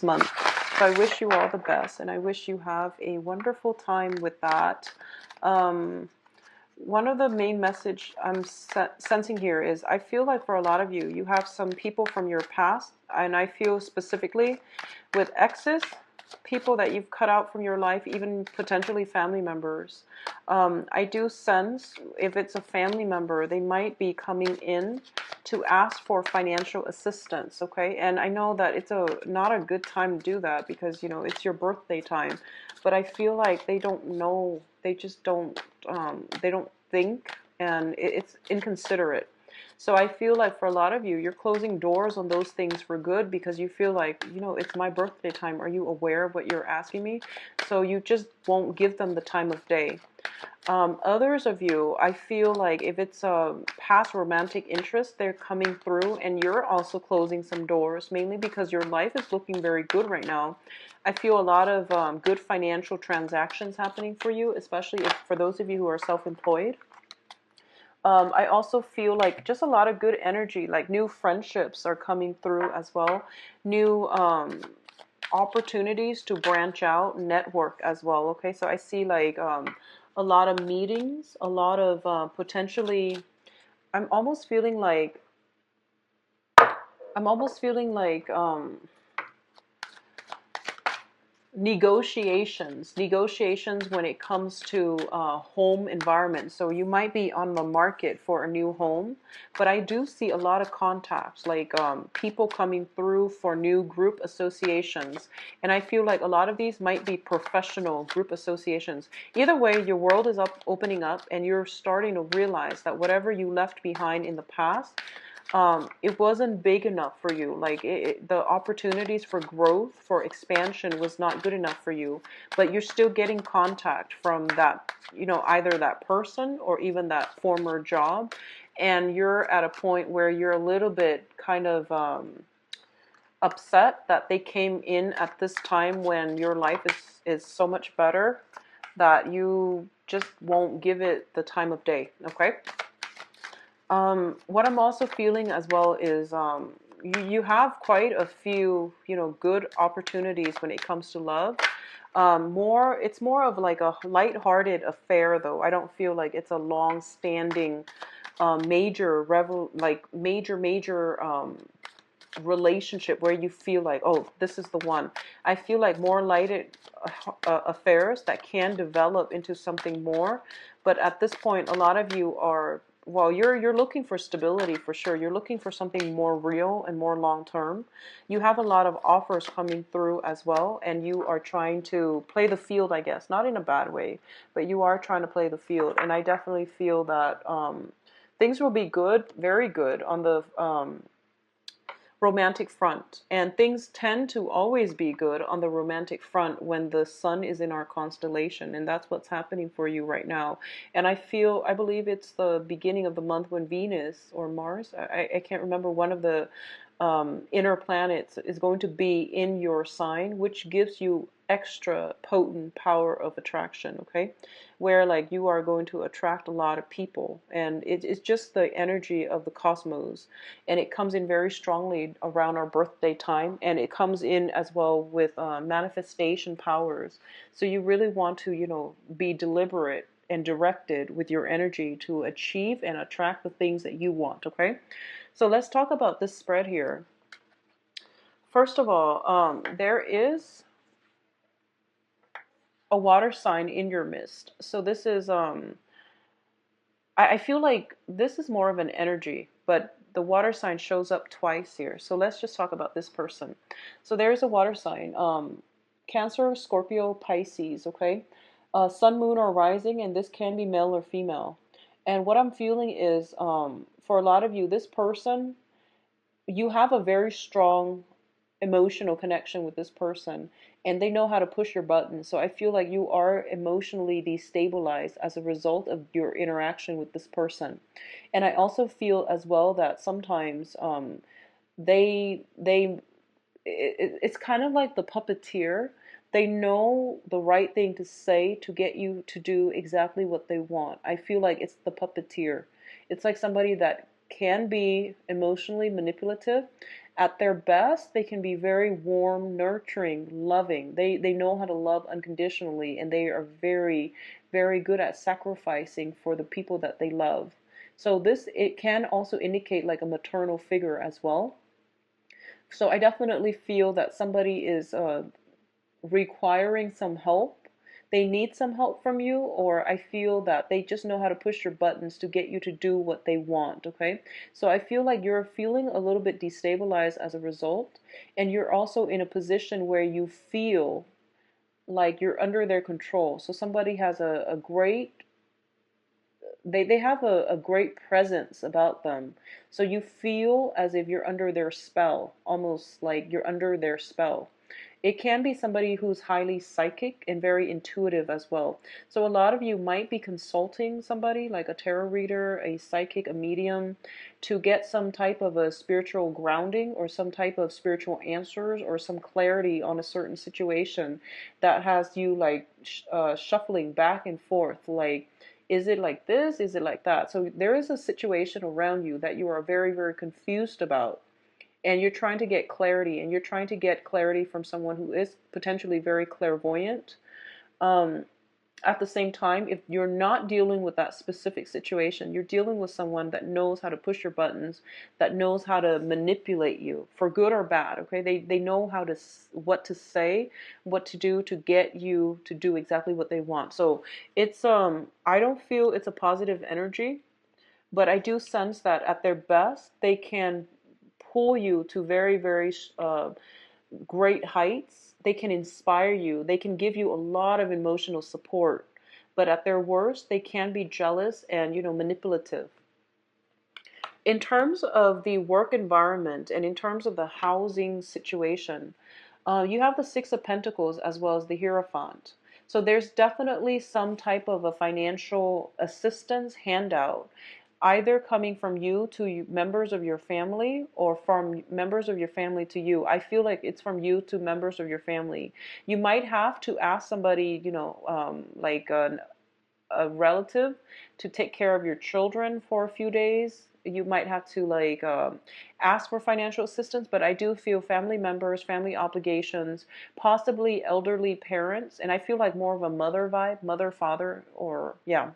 month. So I wish you all the best, and I wish you have a wonderful time with that. Um, One of the main message I'm sensing here is I feel like for a lot of you, you have some people from your past, and I feel specifically with exes, people that you've cut out from your life, even potentially family members. I do sense if it's a family member, they might be coming in to ask for financial assistance, okay? And I know that it's not a good time to do that because, it's your birthday time, but I feel like they don't know, they just don't, they don't think, and it's inconsiderate. So I feel like for a lot of you, you're closing doors on those things for good because you feel like, it's my birthday time. Are you aware of what you're asking me? So you just won't give them the time of day. Others of you, I feel like if it's a past romantic interest, they're coming through and you're also closing some doors, mainly because your life is looking very good right now. I feel a lot of good financial transactions happening for you, especially if, for those of you who are self-employed. I also feel like just a lot of good energy, like new friendships are coming through as well. New opportunities to branch out, network as well. Okay, so I see like a lot of meetings, a lot of potentially. I'm almost feeling like I'm almost feeling like negotiations when it comes to home environment. So you might be on the market for a new home, but I do see a lot of contacts, like people coming through for new group associations. And I feel like a lot of these might be professional group associations. Either way, your world is opening up, and you're starting to realize that whatever you left behind in the past, it wasn't big enough for you. Like the opportunities for growth, for expansion was not good enough for you, but you're still getting contact from that, either that person or even that former job. And you're at a point where you're a little bit kind of upset that they came in at this time when your life is so much better that you just won't give it the time of day. Okay. What I'm also feeling as well is you have quite a few, good opportunities when it comes to love. It's more of like a light-hearted affair, though. I don't feel like it's a long-standing, major relationship where you feel like, oh, this is the one. I feel like more lighted affairs that can develop into something more. But at this point, a lot of you are, well, you're looking for stability for sure. You're looking for something more real and more long term. You have a lot of offers coming through as well, and you are trying to play the field, I guess, not in a bad way, but you are trying to play the field. And I definitely feel that things will be good, very good on the romantic front. And things tend to always be good on the romantic front when the sun is in our constellation. And that's what's happening for you right now. And I believe it's the beginning of the month when Venus or Mars, I can't remember, one of the inner planets is going to be in your sign, which gives you extra potent power of attraction, okay? Where like you are going to attract a lot of people, and it's just the energy of the cosmos, and it comes in very strongly around our birthday time, and it comes in as well with manifestation powers. So you really want to, be deliberate and directed with your energy to achieve and attract the things that you want, okay? So let's talk about this spread here. First of all, there is a water sign in your midst. So this is, I feel like this is more of an energy, but the water sign shows up twice here. So let's just talk about this person. So there's a water sign, Cancer, Scorpio, Pisces, okay? Sun, moon, or rising, and this can be male or female. And what I'm feeling is, for a lot of you, this person, you have a very strong emotional connection with this person, and they know how to push your buttons. So I feel like you are emotionally destabilized as a result of your interaction with this person. And I also feel as well that sometimes they it's kind of like the puppeteer. They know the right thing to say to get you to do exactly what they want. I feel like it's the puppeteer. It's like somebody that can be emotionally manipulative. At their best, they can be very warm, nurturing, loving. They know how to love unconditionally, and they are very, very good at sacrificing for the people that they love. So this, it can also indicate like a maternal figure as well. So I definitely feel that somebody is requiring some help. They need some help from you, or I feel that they just know how to push your buttons to get you to do what they want, okay? So I feel like you're feeling a little bit destabilized as a result, and you're also in a position where you feel like you're under their control. So somebody has a great they have a great presence about them. So you feel as if you're under their spell, almost like you're under their spell. It can be somebody who's highly psychic and very intuitive as well. So a lot of you might be consulting somebody like a tarot reader, a psychic, a medium, to get some type of a spiritual grounding or some type of spiritual answers or some clarity on a certain situation that has you like shuffling back and forth, like, is it like this? Is it like that? So there is a situation around you that you are very, very confused about. And you're trying to get clarity, and you're trying to get clarity from someone who is potentially very clairvoyant. Um, at the same time, if you're not dealing with that specific situation, you're dealing with someone that knows how to push your buttons, that knows how to manipulate you for good or bad. Okay, they know how to what to say, what to do to get you to do exactly what they want. So it's I don't feel it's a positive energy, but I do sense that at their best they can pull you to very, very great heights. They can inspire you. They can give you a lot of emotional support. But at their worst, they can be jealous and, manipulative. In terms of the work environment and in terms of the housing situation, you have the Six of Pentacles as well as the Hierophant. So there's definitely some type of a financial assistance handout, either coming from you to members of your family or from members of your family to you. I feel like it's from you to members of your family. You might have to ask somebody, like a relative to take care of your children for a few days. You might have to like ask for financial assistance, but I do feel family members, family obligations, possibly elderly parents, and I feel like more of a mother vibe, mother, father, or yeah,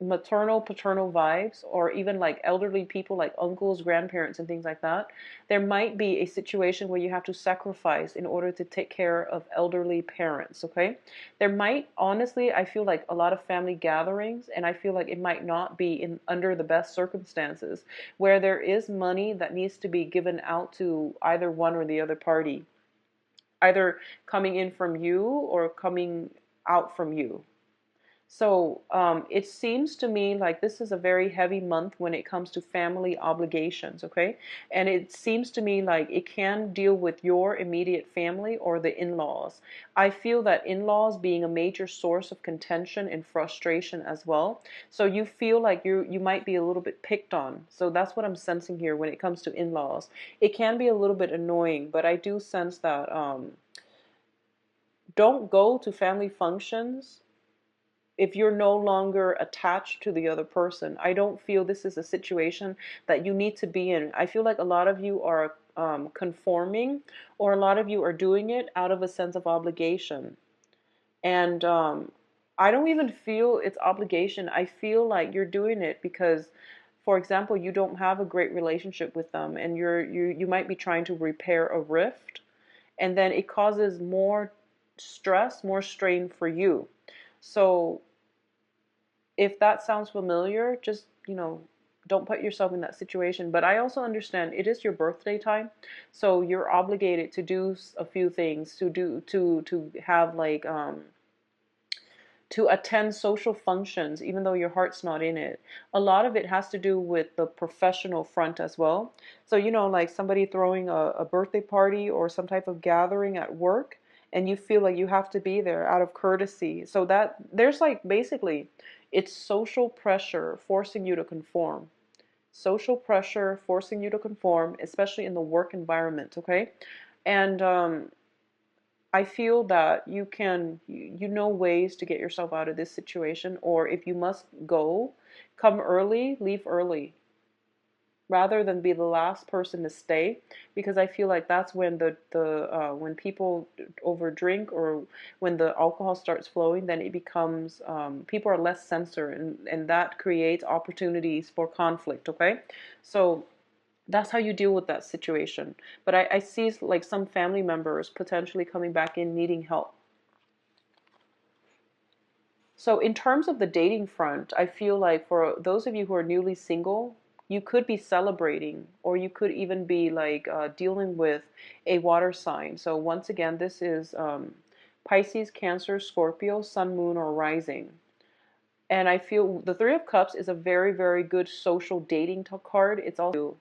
maternal, paternal vibes, or even like elderly people like uncles, grandparents, and things like that. There might be a situation where you have to sacrifice in order to take care of elderly parents, okay? There might, honestly, I feel like a lot of family gatherings, and I feel like it might not be in under the best circumstances, where there is money that needs to be given out to either one or the other party, either coming in from you or coming out from you. So it seems to me like this is a very heavy month when it comes to family obligations, okay? And it seems to me like it can deal with your immediate family or the in-laws. I feel that in-laws being a major source of contention and frustration as well. So you feel like you might be a little bit picked on. So that's what I'm sensing here when it comes to in-laws. It can be a little bit annoying, but I do sense that don't go to family functions if you're no longer attached to the other person. I don't feel this is a situation that you need to be in. I feel like a lot of you are conforming, or a lot of you are doing it out of a sense of obligation. And I don't even feel it's obligation. I feel like you're doing it because, for example, you don't have a great relationship with them, and you might be trying to repair a rift, and then it causes more stress, more strain for you. So if that sounds familiar, just, don't put yourself in that situation. But I also understand it is your birthday time, so you're obligated to do a few things, to have like to attend social functions, even though your heart's not in it. A lot of it has to do with the professional front as well. So, like somebody throwing a birthday party or some type of gathering at work, and you feel like you have to be there out of courtesy. So that there's like basically it's social pressure forcing you to conform. Social pressure forcing you to conform, especially in the work environment, okay? And I feel that you know ways to get yourself out of this situation, or if you must go, come early, leave early. rather than be the last person to stay, because I feel like that's when when people over drink, or when the alcohol starts flowing, then it becomes people are less censored, and that creates opportunities for conflict. Okay, so that's how you deal with that situation. But I see like some family members potentially coming back in needing help. So in terms of the dating front, I feel like for those of you who are newly single, you could be celebrating, or you could even be like dealing with a water sign. So once again, this is Pisces, Cancer, Scorpio, Sun, Moon, or Rising. And I feel the Three of Cups is a very, very good social dating card. It's also,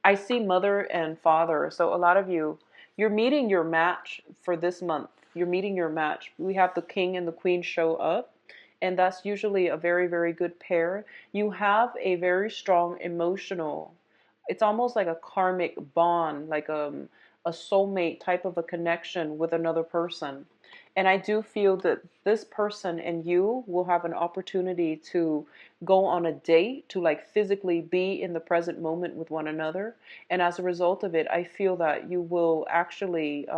I see mother and father. So a lot of you, you're meeting your match for this month. You're meeting your match. We have the king and the queen show up, and that's usually a very, very good pair. You have a very strong emotional, it's almost like a karmic bond, like a soulmate type of a connection with another person. And I do feel that this person and you will have an opportunity to go on a date, to like physically be in the present moment with one another. And as a result of it, I feel that you will actually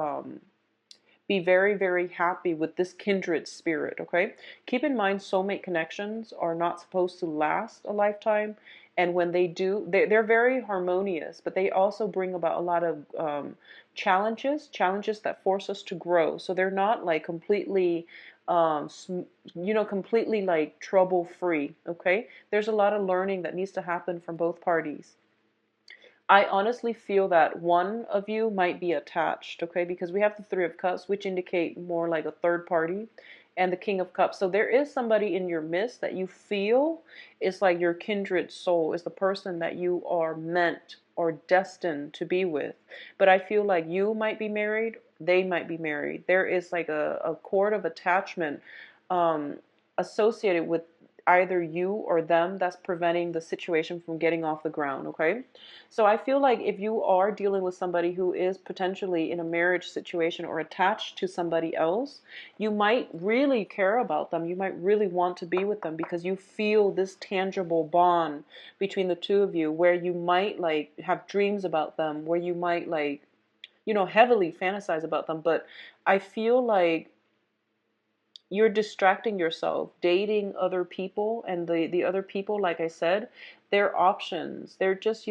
be very, very happy with this kindred spirit. Okay, keep in mind, soulmate connections are not supposed to last a lifetime, and when they do, they're very harmonious, but they also bring about a lot of challenges that force us to grow. So they're not like completely completely like trouble free. Okay, there's a lot of learning that needs to happen from both parties. I honestly feel that one of you might be attached, okay? Because we have the Three of Cups, which indicate more like a third party, and the King of Cups. So there is somebody in your midst that you feel is like your kindred soul, is the person that you are meant or destined to be with. But I feel like you might be married, they might be married. There is like a cord of attachment um, associated with either you or them that's preventing the situation from getting off the ground, okay? So I feel like if you are dealing with somebody who is potentially in a marriage situation or attached to somebody else, you might really care about them. You might really want to be with them because you feel this tangible bond between the two of you, where you might like have dreams about them, where you might like, heavily fantasize about them. But I feel like you're distracting yourself dating other people, and the other people, like I said, they're options. They're just,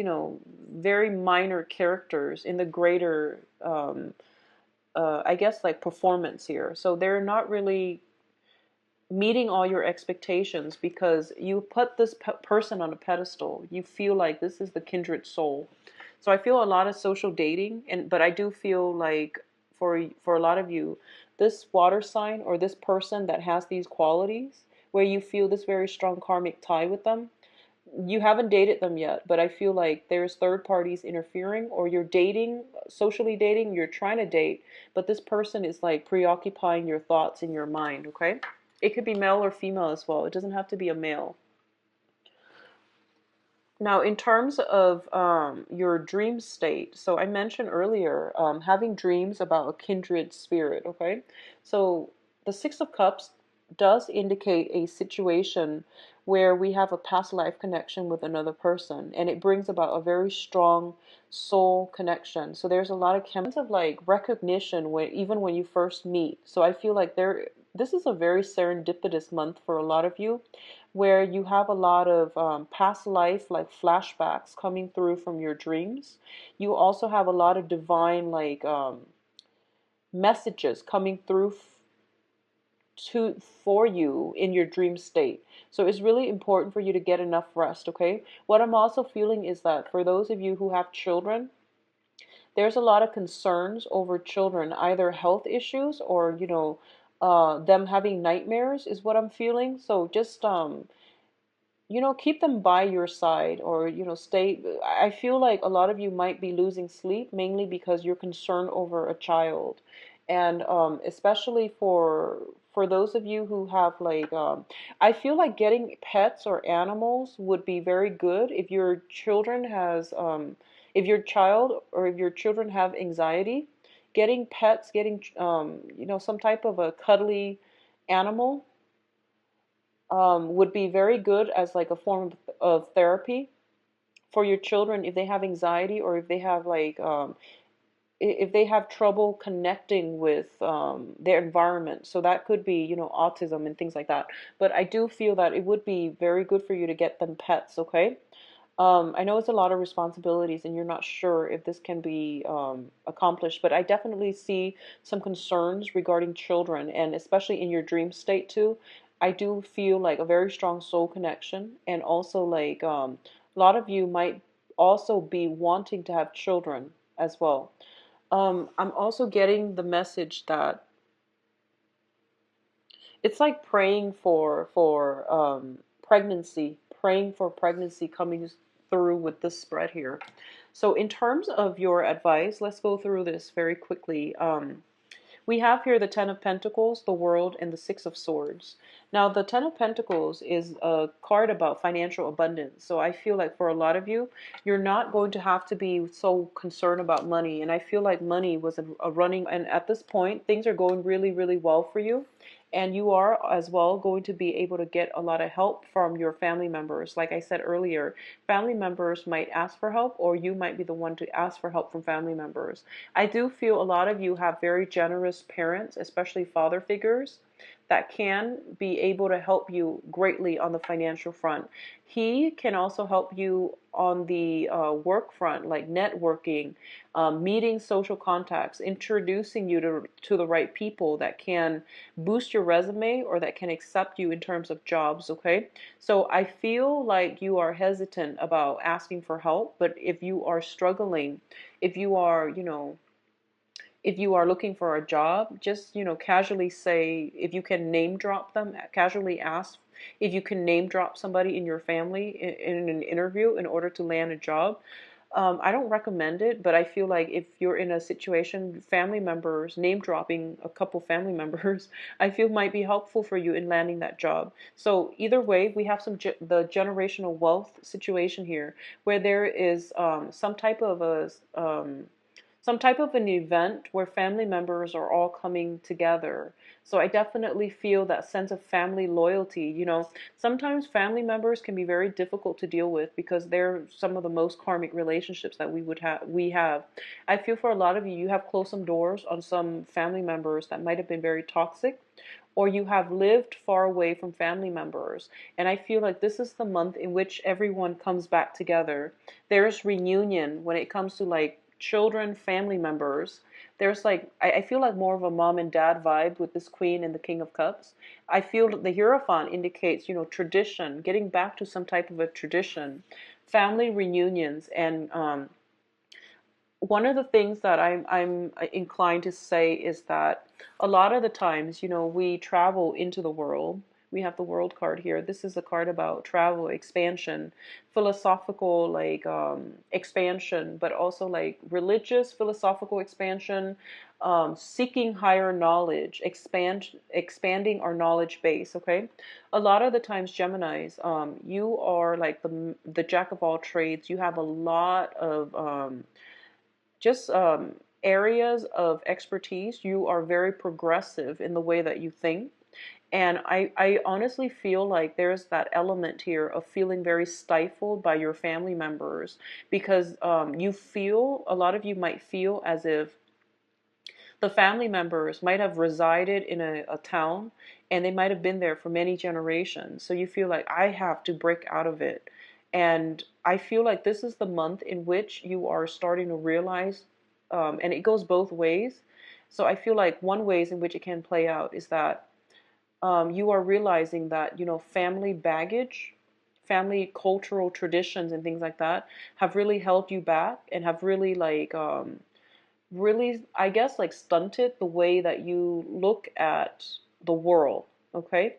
very minor characters in the greater I guess like performance here. So they're not really meeting all your expectations because you put this person on a pedestal. You feel like this is the kindred soul. So I feel a lot of social dating, but I do feel like for a lot of you, this water sign or this person that has these qualities, where you feel this very strong karmic tie with them, you haven't dated them yet, but I feel like there's third parties interfering, or you're dating, socially dating, you're trying to date, but this person is like preoccupying your thoughts in your mind, okay? It could be male or female as well. It doesn't have to be a male. Now, in terms of your dream state, so I mentioned earlier having dreams about a kindred spirit, okay? So the Six of Cups does indicate a situation where we have a past life connection with another person, and it brings about a very strong soul connection. So there's a lot of of like recognition when even when you first meet. So I feel like this is a very serendipitous month for a lot of you, where you have a lot of past life like flashbacks coming through from your dreams. You also have a lot of divine like messages coming through to for you in your dream state. So it's really important for you to get enough rest, okay? What I'm also feeling is that for those of you who have children, there's a lot of concerns over children, either health issues or, them having nightmares is what I'm feeling. So just keep them by your side, or stay. I feel like a lot of you might be losing sleep mainly because you're concerned over a child. And especially for those of you who have like I feel like getting pets or animals would be very good if your children has if your child or if your children have anxiety. Getting pets, getting some type of a cuddly animal would be very good as like a form of therapy for your children, if they have anxiety or if they have like if they have trouble connecting with their environment. So that could be, you know, autism and things like that. But I do feel that it would be very good for you to get them pets, okay? I know it's a lot of responsibilities and you're not sure if this can be accomplished, but I definitely see some concerns regarding children, and especially in your dream state too. I do feel like a very strong soul connection, and also like a lot of you might also be wanting to have children as well. I'm also getting the message that it's like praying for pregnancy, praying for pregnancy coming through with this spread here. So in terms of your advice, let's go through this very quickly. We have here the Ten of Pentacles, the World, and the Six of Swords. Now, the Ten of Pentacles is a card about financial abundance. So I feel like for a lot of you, you're not going to have to be so concerned about money. And I feel like money was a running, and at this point, things are going really, really well for you. And you are as well going to be able to get a lot of help from your family members. Like I said earlier, family members might ask for help, or you might be the one to ask for help from family members. I do feel a lot of you have very generous parents, especially father figures, that can be able to help you greatly on the financial front. He can also help you on the work front, like networking, meeting social contacts, introducing you to the right people that can boost your resume or that can accept you in terms of jobs, okay? So I feel like you are hesitant about asking for help, but if you are struggling, if you are, you know, if you are looking for a job, just, you know, casually say, if you can name drop them, casually ask if you can name drop somebody in your family in an interview in order to land a job. I don't recommend it, but I feel like if you're in a situation, family members, name dropping a couple family members, I feel might be helpful for you in landing that job. So either way, we have the generational wealth situation here, where there is some type of an event where family members are all coming together. So I definitely feel that sense of family loyalty. You know, sometimes family members can be very difficult to deal with because they're some of the most karmic relationships that we have. I feel for a lot of you, you have closed some doors on some family members that might have been very toxic, or you have lived far away from family members. And I feel like this is the month in which everyone comes back together. There's reunion when it comes to like children, family members. There's like, I feel like more of a mom and dad vibe with this Queen and the King of Cups. I feel that the Hierophant indicates, you know, tradition, getting back to some type of a tradition, family reunions. And one of the things that I'm inclined to say is that a lot of the times, you know, we travel into the world. We have the World card here. This is a card about travel, expansion, philosophical like expansion, but also like religious philosophical expansion, seeking higher knowledge, expanding our knowledge base. Okay, a lot of the times, Geminis, you are like the jack of all trades. You have a lot of just areas of expertise. You are very progressive in the way that you think. And I honestly feel like there's that element here of feeling very stifled by your family members because you feel, a lot of you might feel as if the family members might have resided in a town and they might have been there for many generations. So you feel like I have to break out of it. And I feel like this is the month in which you are starting to realize, and it goes both ways. So I feel like one ways in which it can play out is that you are realizing that, you know, family baggage, family cultural traditions and things like that have really held you back and have really like really, I guess, like stunted the way that you look at the world. Okay.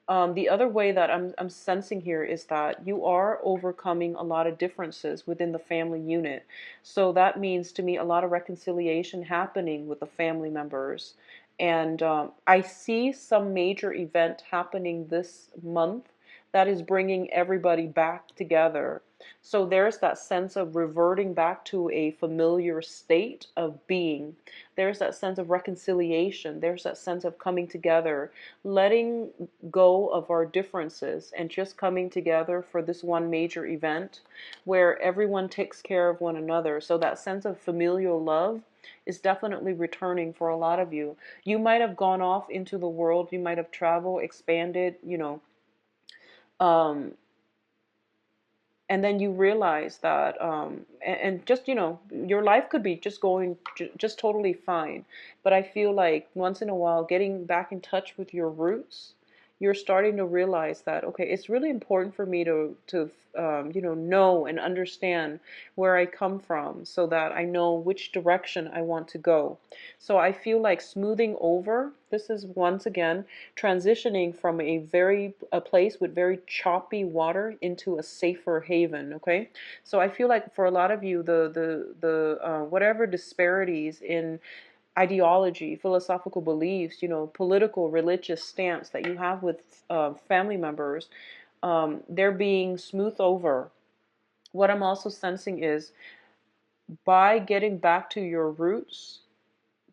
The other way that I'm sensing here is that you are overcoming a lot of differences within the family unit. So that means to me a lot of reconciliation happening with the family members. And I see some major event happening this month that is bringing everybody back together. So there's that sense of reverting back to a familiar state of being. There's that sense of reconciliation. There's that sense of coming together, letting go of our differences and just coming together for this one major event where everyone takes care of one another. So that sense of familial love is definitely returning for a lot of you. You might have gone off into the world, you might have traveled, expanded, um, and then you realize that, and just, your life could be just going just totally fine. But I feel like once in a while, getting back in touch with your roots, you're starting to realize that, okay, it's really important for me to know and understand where I come from, so that I know which direction I want to go. So I feel like smoothing over, this is once again transitioning from a place with very choppy water into a safer haven. Okay, so I feel like for a lot of you, the whatever disparities in ideology, philosophical beliefs, political, religious stance that you have with family members, they're being smoothed over. What I'm also sensing is, by getting back to your roots,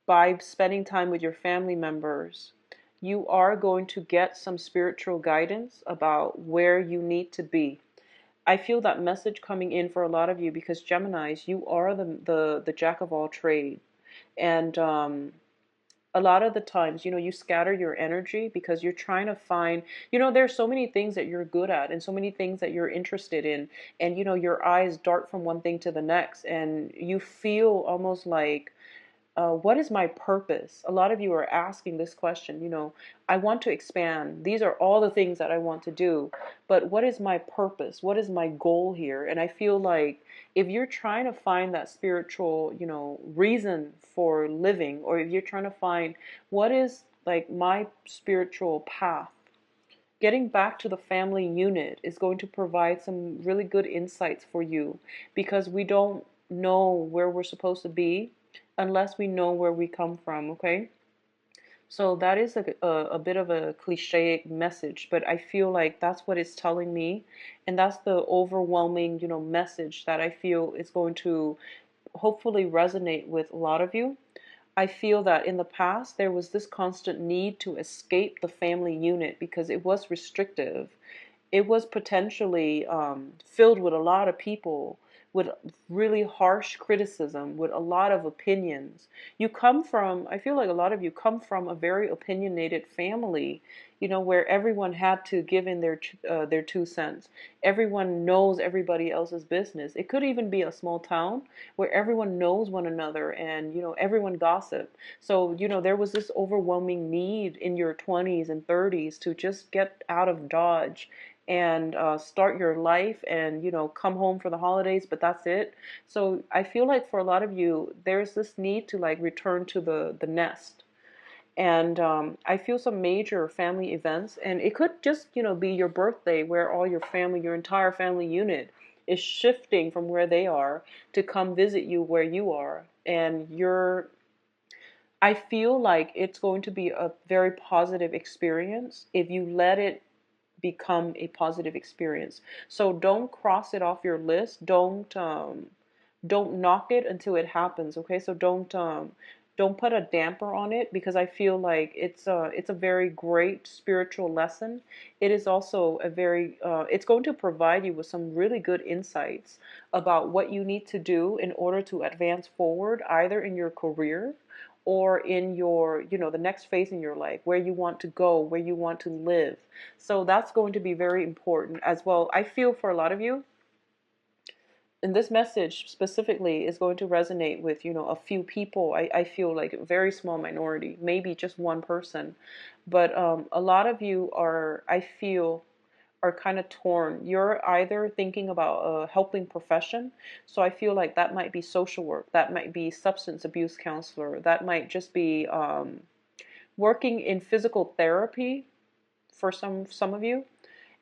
by spending time with your family members, you are going to get some spiritual guidance about where you need to be. I feel that message coming in for a lot of you because Geminis, you are the jack of all trade. And a lot of the times, you scatter your energy because you're trying to find, there's so many things that you're good at and so many things that you're interested in. And, your eyes dart from one thing to the next. And you feel almost like, what is my purpose? A lot of you are asking this question, I want to expand. These are all the things that I want to do, but what is my purpose? What is my goal here? And I feel like if you're trying to find that spiritual, reason for living, or if you're trying to find what is like my spiritual path, getting back to the family unit is going to provide some really good insights for you, because we don't know where we're supposed to be unless we know where we come from, okay? So that is a bit of a cliche message, but I feel like that's what it's telling me, and that's the overwhelming, message that I feel is going to hopefully resonate with a lot of you. I feel that in the past there was this constant need to escape the family unit because it was restrictive. It was potentially filled with a lot of people with really harsh criticism, with a lot of opinions. I feel like a lot of you come from a very opinionated family, where everyone had to give in their 2 cents. Everyone knows everybody else's business. It could even be a small town where everyone knows one another and, everyone gossip. So, there was this overwhelming need in your 20s and 30s to just get out of Dodge and start your life and come home for the holidays, but that's it. So I feel like for a lot of you there's this need to like return to the nest. And I feel some major family events, and it could just be your birthday, where all your family, your entire family unit is shifting from where they are to come visit you where you are. And I feel like it's going to be a very positive experience if you let it become a positive experience. So don't cross it off your list. Don't knock it until it happens. Okay, so don't put a damper on it, because I feel like it's a very great spiritual lesson. It is also it's going to provide you with some really good insights about what you need to do in order to advance forward, either in your career or in your, the next phase in your life, where you want to go, where you want to live. So that's going to be very important as well. I feel for a lot of you, and this message specifically is going to resonate with, a few people. I feel like a very small minority, maybe just one person. But a lot of you I feel, are kind of torn. You're either thinking about a helping profession. So I feel like that might be social work. That might be substance abuse counselor. That might just be working in physical therapy for some of you.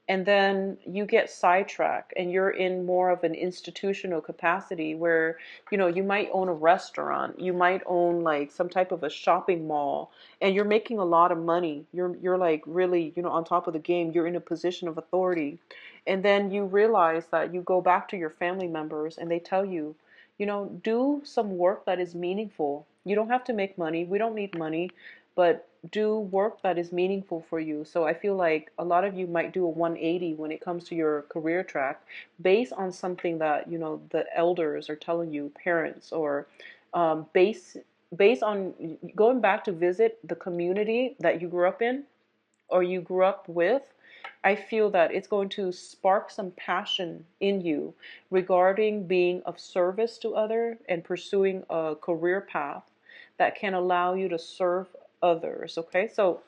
and then you get sidetracked and you're in more of an institutional capacity where, you might own a restaurant, you might own like some type of a shopping mall, and you're making a lot of money. You're like really, on top of the game. You're in a position of authority. And then you realize that you go back to your family members and they tell you, do some work that is meaningful. You don't have to make money. We don't need money, but do work that is meaningful for you. So I feel like a lot of you might do a 180 when it comes to your career track based on something that, the elders are telling you, parents, or based on going back to visit the community that you grew up in or you grew up with. I feel that it's going to spark some passion in you regarding being of service to others and pursuing a career path that can allow you to serve others. Okay, so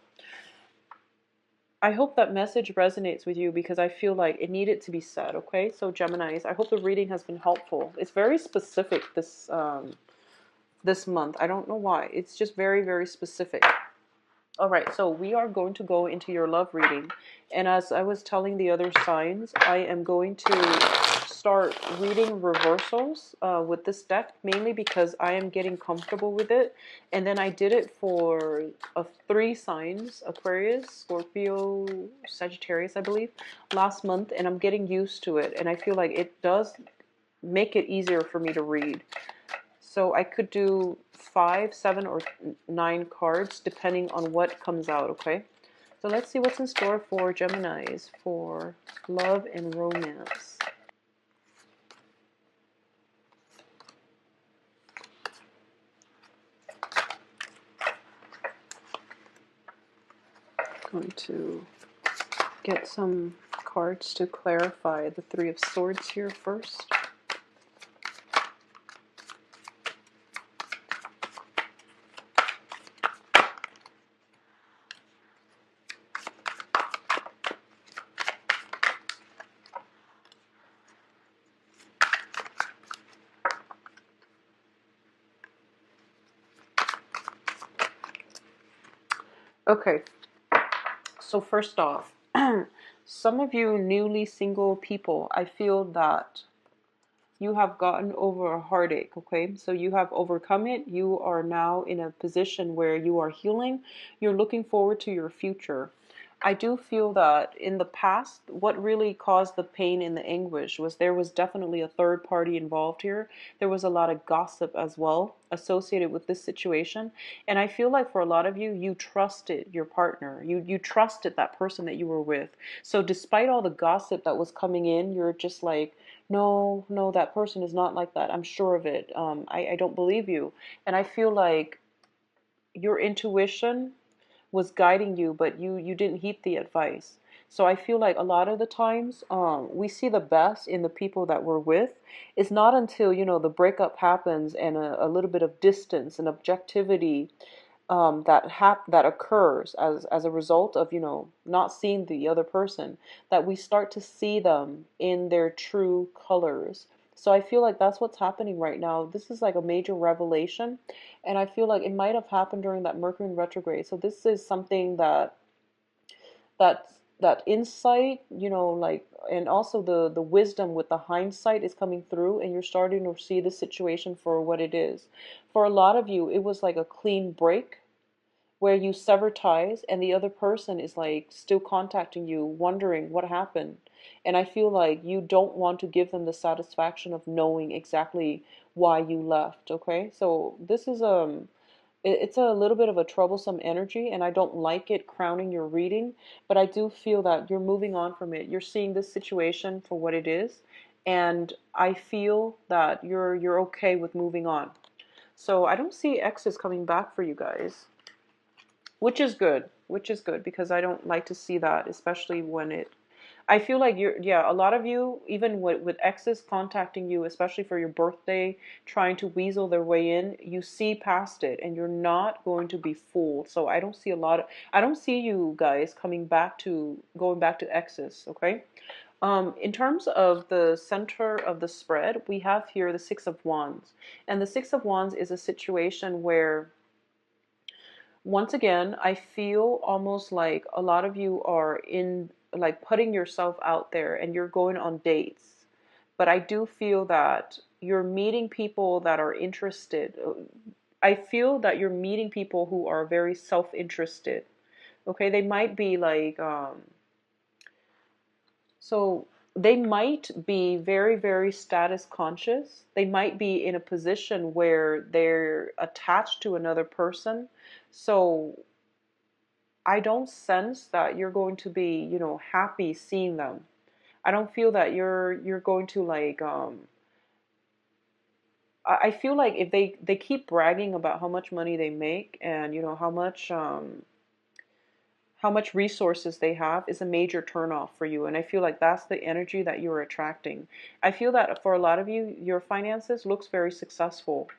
I hope that message resonates with you because I feel like it needed to be said. Okay, so Geminis, I hope the reading has been helpful. It's very specific this month. I don't know why. It's just very, very specific. All right, so we are going to go into your love reading. And as I was telling the other signs, I am going to start reading reversals with this deck, mainly because I am getting comfortable with it. And then I did it for 3 signs, Aquarius, Scorpio, Sagittarius, I believe, last month. And I'm getting used to it. And I feel like it does make it easier for me to read. So I could do 5, 7, or 9 cards depending on what comes out, okay? So let's see what's in store for Geminis for love and romance. Going to get some cards to clarify the 3 of Swords here first. Okay, so first off, some of you newly single people, I feel that you have gotten over a heartache, okay? So you have overcome it. You are now in a position where you are healing. You're looking forward to your future. I do feel that in the past, what really caused the pain and the anguish was there was definitely a third party involved here. There was a lot of gossip as well associated with this situation. And I feel like for a lot of you, you trusted your partner. You trusted that person that you were with. So despite all the gossip that was coming in, you're just like, no, no, that person is not like that. I'm sure of it. I don't believe you. And I feel like your intuition was guiding you, but you didn't heed the advice. So I feel like a lot of the times we see the best in the people that we're with. It's not until, the breakup happens and a little bit of distance and objectivity that occurs as a result of, not seeing the other person, that we start to see them in their true colors. So I feel like that's what's happening right now. This is like a major revelation, and I feel like it might have happened during that Mercury in retrograde. So this is something that that insight, like, and also the wisdom with the hindsight is coming through, and you're starting to see the situation for what it is. For a lot of you, it was like a clean break where you sever ties and the other person is like still contacting you, wondering what happened. And I feel like you don't want to give them the satisfaction of knowing exactly why you left, okay? So this is it's a little bit of a troublesome energy, and I don't like it crowning your reading, but I do feel that you're moving on from it. You're seeing this situation for what it is, and I feel that you're okay with moving on. So I don't see exes coming back for you guys, which is good, because I don't like to see that, especially when I feel like a lot of you, even with exes contacting you, especially for your birthday, trying to weasel their way in, you see past it and you're not going to be fooled. So I don't see you guys going back to exes, okay? In terms of the center of the spread, we have here the Six of Wands. And the Six of Wands is a situation where, once again, I feel almost like a lot of you are in like putting yourself out there and you're going on dates. But I do feel that you're meeting people that are interested. I feel that you're meeting people who are very self-interested. Okay, they might be like so they might be very, very status conscious. They might be in a position where they're attached to another person. So I don't sense that you're going to be, happy seeing them. I don't feel that you're going to like I feel like if they keep bragging about how much money they make and how much resources they have is a major turnoff for you. And I feel like that's the energy that you're attracting. I feel that for a lot of you, your finances looks very successful.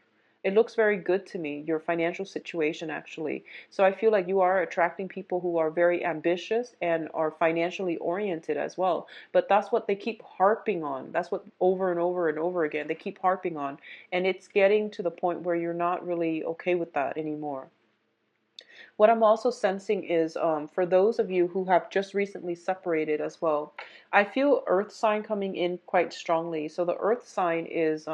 It looks very good to me, your financial situation actually. So I feel like you are attracting people who are very ambitious and are financially oriented as well. But that's what they keep harping on. That's what over and over and over again they keep harping on. And it's getting to the point where you're not really okay with that anymore. What I'm also sensing is for those of you who have just recently separated as well, I feel earth sign coming in quite strongly. So the earth sign is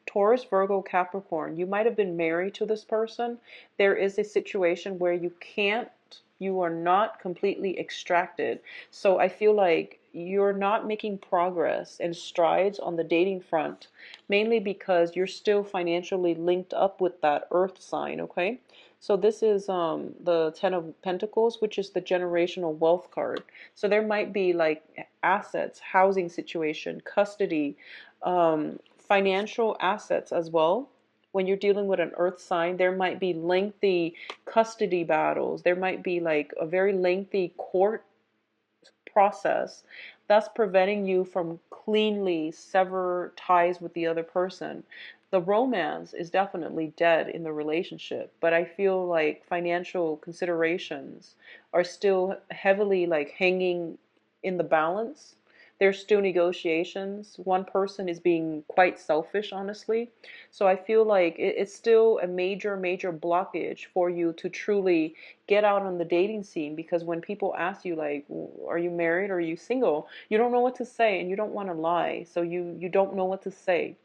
Taurus, Virgo, Capricorn. You might have been married to this person. There is a situation where you are not completely extracted. So I feel like you're not making progress and strides on the dating front, mainly because you're still financially linked up with that earth sign, okay? So this is the Ten of Pentacles, which is the generational wealth card. So there might be like assets, housing situation, custody, financial assets as well. When you're dealing with an earth sign, there might be lengthy custody battles. There might be like a very lengthy court process that's preventing you from cleanly sever ties with the other person. The romance is definitely dead in the relationship, but I feel like financial considerations are still heavily like hanging in the balance. There's still negotiations. One person is being quite selfish, honestly. So I feel like it's still a major, major blockage for you to truly get out on the dating scene, because when people ask you like, are you married or are you single, you don't know what to say and you don't want to lie. So you don't know what to say.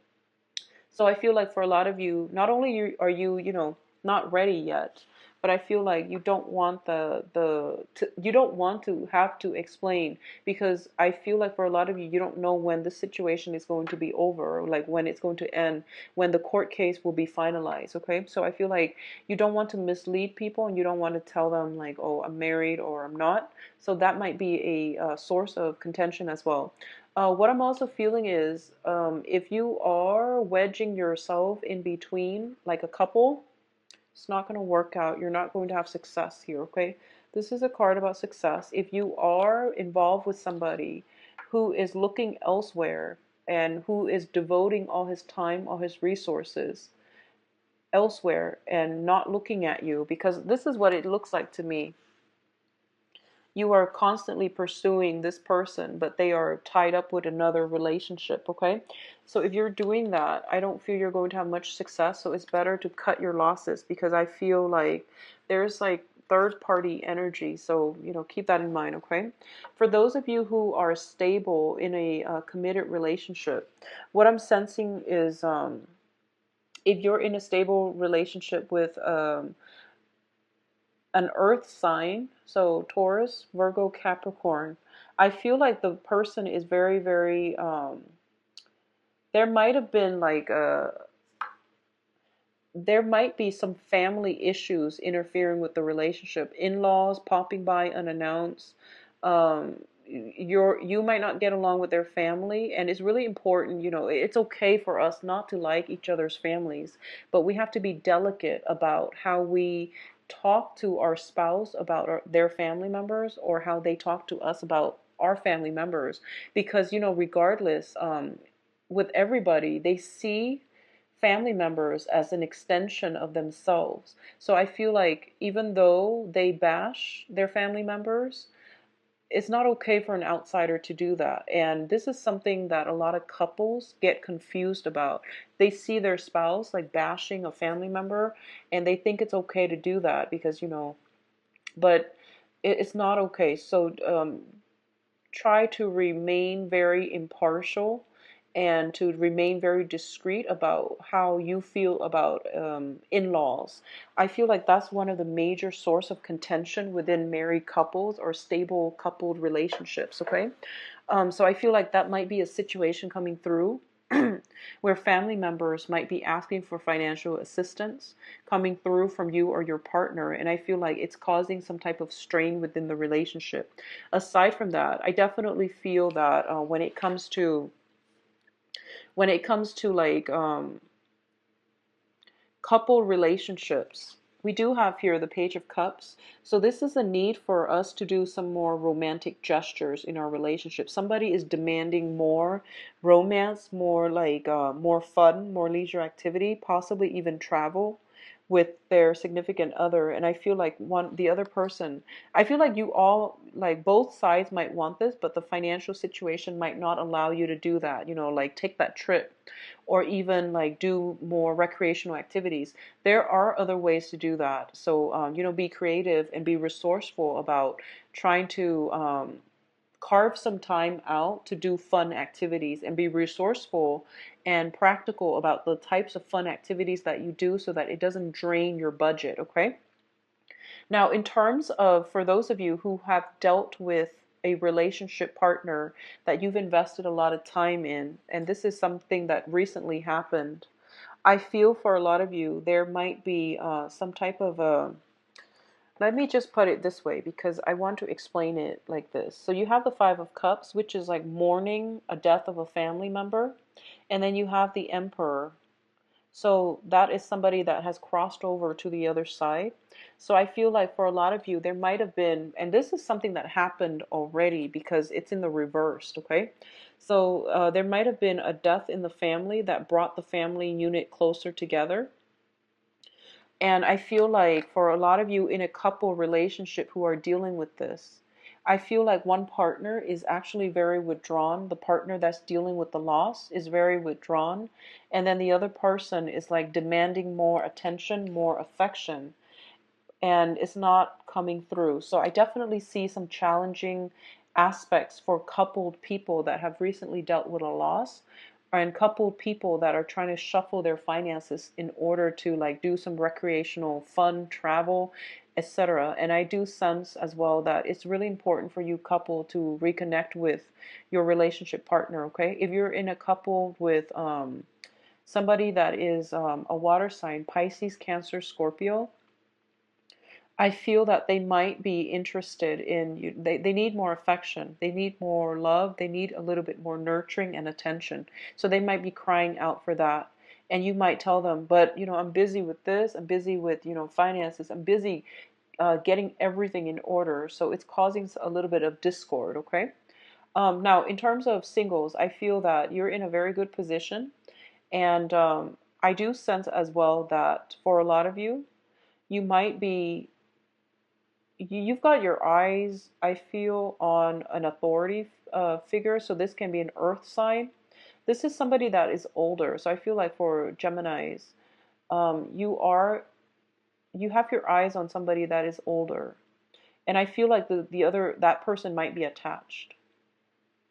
So I feel like for a lot of you, not only are you, not ready yet, but I feel like you don't want you don't want to have to explain, because I feel like for a lot of you, you don't know when the situation is going to be over, or like when it's going to end, when the court case will be finalized. Okay, so I feel like you don't want to mislead people and you don't want to tell them like, oh, I'm married or I'm not. So that might be a source of contention as well. What I'm also feeling is if you are wedging yourself in between, like a couple, it's not going to work out. You're not going to have success here, okay? This is a card about success. If you are involved with somebody who is looking elsewhere and who is devoting all his time, all his resources elsewhere and not looking at you, because this is what it looks like to me. You are constantly pursuing this person, but they are tied up with another relationship, okay? So if you're doing that, I don't feel you're going to have much success. So it's better to cut your losses, because I feel like there's like third party energy. So, keep that in mind, okay? For those of you who are stable in a committed relationship, what I'm sensing is if you're in a stable relationship with an earth sign, so Taurus, Virgo, Capricorn, I feel like the person is very, very, there might have been like there might be some family issues interfering with the relationship, in-laws popping by unannounced. You might not get along with their family, and it's really important, it's okay for us not to like each other's families, but we have to be delicate about how we talk to our spouse about their family members, or how they talk to us about our family members, because regardless, with everybody, they see family members as an extension of themselves. So I feel like even though they bash their family members, it's not okay for an outsider to do that. And this is something that a lot of couples get confused about. They see their spouse like bashing a family member and they think it's okay to do that because, but it's not okay. So try to remain very impartial and to remain very discreet about how you feel about in-laws. I feel like that's one of the major source of contention within married couples or stable coupled relationships, okay? So I feel like that might be a situation coming through where family members might be asking for financial assistance coming through from you or your partner. And I feel like it's causing some type of strain within the relationship. Aside from that, I definitely feel that when it comes to like couple relationships, we do have here the Page of Cups. So this is a need for us to do some more romantic gestures in our relationship. Somebody is demanding more romance, more like more fun, more leisure activity, possibly even travel with their significant other. And I feel like the other person, I feel like you all, like both sides might want this, but the financial situation might not allow you to do that, like take that trip or even like do more recreational activities. There are other ways to do that. So, be creative and be resourceful about trying to carve some time out to do fun activities and be resourceful and practical about the types of fun activities that you do so that it doesn't drain your budget, okay? Now, in terms of, for those of you who have dealt with a relationship partner that you've invested a lot of time in, and this is something that recently happened, I feel for a lot of you, there might be some type of a, let me just put it this way because I want to explain it like this. So you have the Five of Cups, which is like mourning a death of a family member. And then you have the Emperor. So that is somebody that has crossed over to the other side. So I feel like for a lot of you, there might have been, and this is something that happened already because it's in the reversed, okay? So there might have been a death in the family that brought the family unit closer together. And I feel like for a lot of you in a couple relationship who are dealing with this, I feel like one partner is actually very withdrawn. The partner that's dealing with the loss is very withdrawn. And then the other person is like demanding more attention, more affection, and it's not coming through. So I definitely see some challenging aspects for coupled people that have recently dealt with a loss, and coupled people that are trying to shuffle their finances in order to like do some recreational fun travel, etc. And I do sense as well that it's really important for you couple to reconnect with your relationship partner, okay? If you're in a couple with somebody that is a water sign, Pisces, Cancer, Scorpio, I feel that they might be interested in you. They need more affection. They need more love. They need a little bit more nurturing and attention. So they might be crying out for that. And you might tell them, but, I'm busy with this. I'm busy with, finances. I'm busy getting everything in order. So it's causing a little bit of discord, okay? Now, in terms of singles, I feel that you're in a very good position. And I do sense as well that for a lot of you, you might be you've got your eyes, I feel, on an authority figure. So this can be an earth sign. This is somebody that is older. So I feel like for Geminis, you have your eyes on somebody that is older. And I feel like that person might be attached.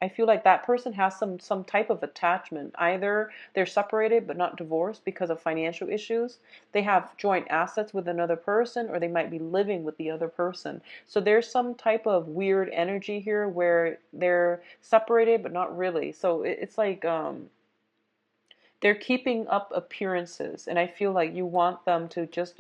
I feel like that person has some type of attachment. Either they're separated but not divorced because of financial issues. They have joint assets with another person, or they might be living with the other person. So there's some type of weird energy here where they're separated but not really. So it's like they're keeping up appearances, and I feel like you want them to just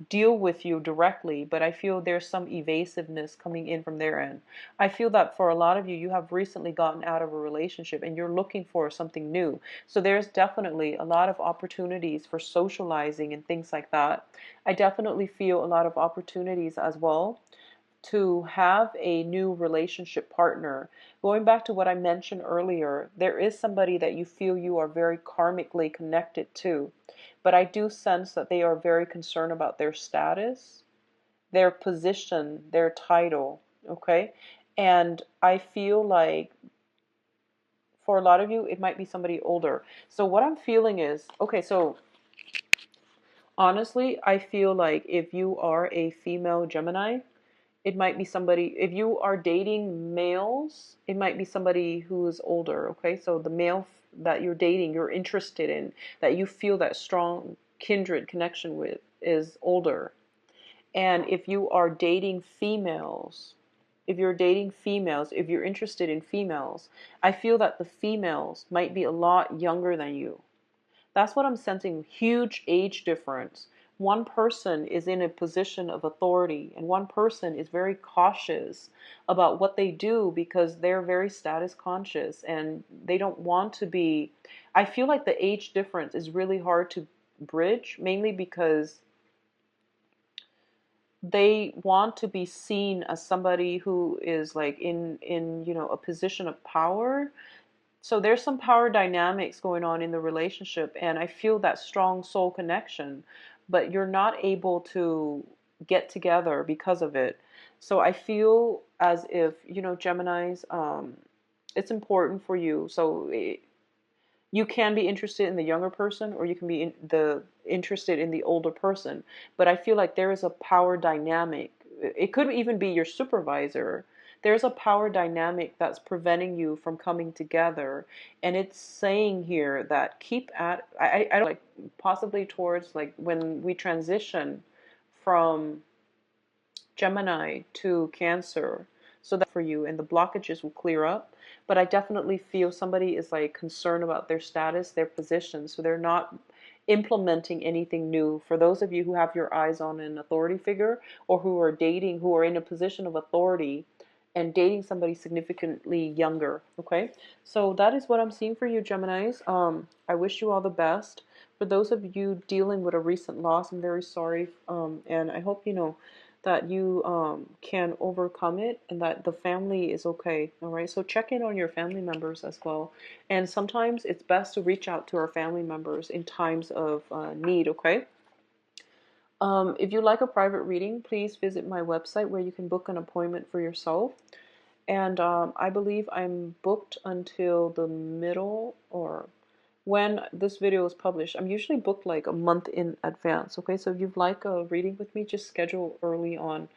deal with you directly, but I feel there's some evasiveness coming in from their end. I feel that for a lot of you, you have recently gotten out of a relationship and you're looking for something new. So there's definitely a lot of opportunities for socializing and things like that. I definitely feel a lot of opportunities as well to have a new relationship partner. Going back to what I mentioned earlier, there is somebody that you feel you are very karmically connected to, but I do sense that they are very concerned about their status, their position, their title, okay? And I feel like for a lot of you, it might be somebody older. So what I'm feeling is, okay, so honestly, I feel like if you are a female Gemini, It might be somebody, if you are dating males, it might be somebody who is older, okay? So the male that you're dating, you're interested in, that you feel that strong kindred connection with, is older. And if you are dating females, if you're interested in females, I feel that the females might be a lot younger than you. That's what I'm sensing. Huge age difference. One person is in a position of authority, and one person is very cautious about what they do because they're very status conscious and they don't want to be. I feel like the age difference is really hard to bridge, mainly because they want to be seen as somebody who is like in a position of power. So there's some power dynamics going on in the relationship, and I feel that strong soul connection, but you're not able to get together because of it. So I feel as if, Geminis, it's important for you. So you can be interested in the younger person, or you can be interested in the older person. But I feel like there is a power dynamic. It could even be your supervisor. There's a power dynamic that's preventing you from coming together. And it's saying here that keep at, I don't like, possibly towards like when we transition from Gemini to Cancer, so that for you, and the blockages will clear up. But I definitely feel somebody is like concerned about their status, their position, so they're not implementing anything new. For those of you who have your eyes on an authority figure, or who are dating, who are in a position of authority and dating somebody significantly younger, okay? So that is what I'm seeing for you, Geminis. I wish you all the best. For those of you dealing with a recent loss, I'm very sorry, and I hope that you can overcome it, and that the family is okay. All right, so check in on your family members as well. And sometimes it's best to reach out to our family members in times of need. Okay. If you like a private reading, please visit my website where you can book an appointment for yourself. And I believe I'm booked until the middle, or when this video is published. I'm usually booked like a month in advance. Okay, so if you'd like a reading with me, just schedule early on.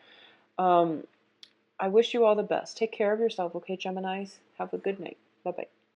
I wish you all the best. Take care of yourself, okay, Geminis? Have a good night. Bye-bye.